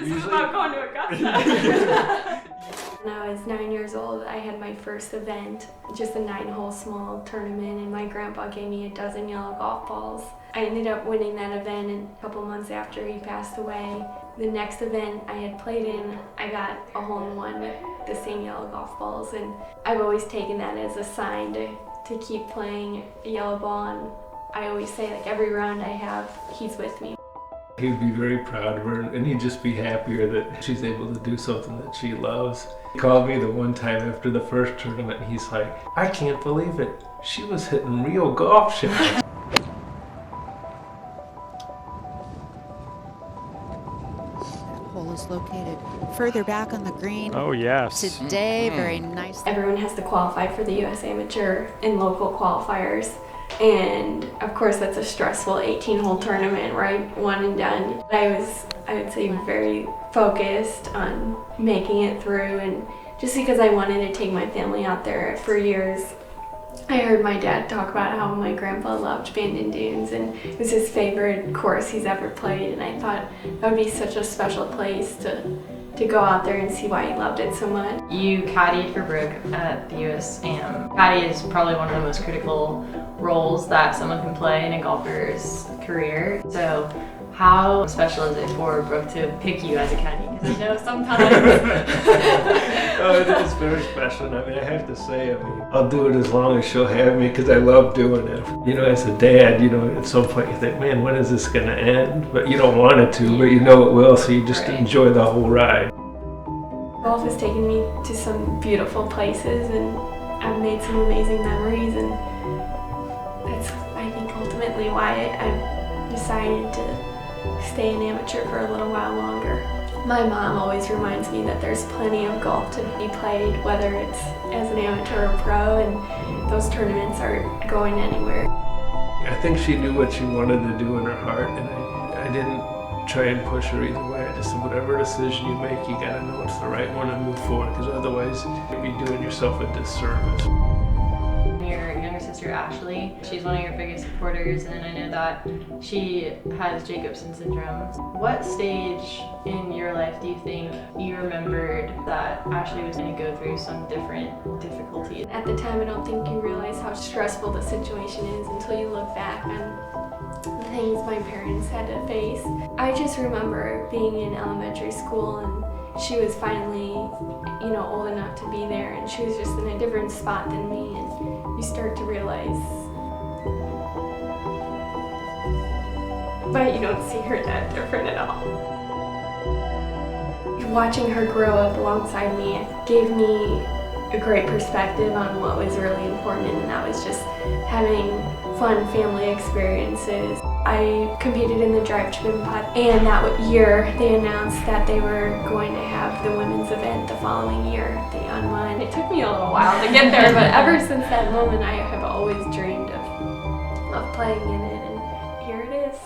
This is about going to Augusta. When I was 9 years old, I had my first event, just a 9-hole small tournament, and my grandpa gave me a dozen yellow golf balls. I ended up winning that event, and a couple months after he passed away, the next event I had played in, I got a hole-in-one with the same yellow golf balls, and I've always taken that as a sign to keep playing a yellow ball, and I always say, like, every round I have, he's with me. He'd be very proud of her, and he'd just be happier that she's able to do something that she loves. He called me the one time after the first tournament, and he's like, I can't believe it. She was hitting real golf shots. Hole is located further back on the green. Oh, yes. Today, very nice. Everyone has to qualify for the U.S. Amateur and local qualifiers. And of course that's a stressful 18-hole tournament, right? One and done. I would say, very focused on making it through, and just because I wanted to take my family out there for years. I heard my dad talk about how my grandpa loved Bandon Dunes, and it was his favorite course he's ever played, and I thought that would be such a special place to go out there and see why he loved it so much. You caddied for Brooke at the US Am. Caddy is probably one of the most critical roles that someone can play in a golfer's career. So how special is it for Brooke to pick you as a caddy? Because I know sometimes... Oh, it is very special, and I mean, I have to say, I'll do it as long as she'll have me, because I love doing it. You know, as a dad, you know, at some point you think, man, when is this going to end? But you don't want it to, but you know it will, so you just enjoy the whole ride. Golf has taken me to some beautiful places, and I've made some amazing memories, and that's, I think, ultimately why I've decided to stay an amateur for a little while longer. My mom always reminds me that there's plenty of golf to be played, whether it's as an amateur or pro, and those tournaments aren't going anywhere. I think she knew what she wanted to do in her heart, and I didn't try and push her either way. I just said, whatever decision you make, you gotta know it's the right one and move forward, because otherwise you'd be doing yourself a disservice. Your younger sister Ashleigh, she's one of your biggest supporters, and I know that she has Jacobsen syndrome. What stage in your life do you think you remembered that Ashleigh was going to go through some different difficulties? At the time, I don't think you realize how stressful the situation is until you look back on the things my parents had to face. I just remember being in elementary school, and she was finally, old enough to be there, and she was just in a different spot than me, and you start to realize, but you don't see her that different at all. Watching her grow up alongside me gave me a great perspective on what was really important, and that was just having fun family experiences. I competed in the drive to win putt, and that year they announced that they were going to have the women's event the following year, the ANWA. And it took me a little while to get there, but ever since that moment I have always dreamed of playing in it, and here it is.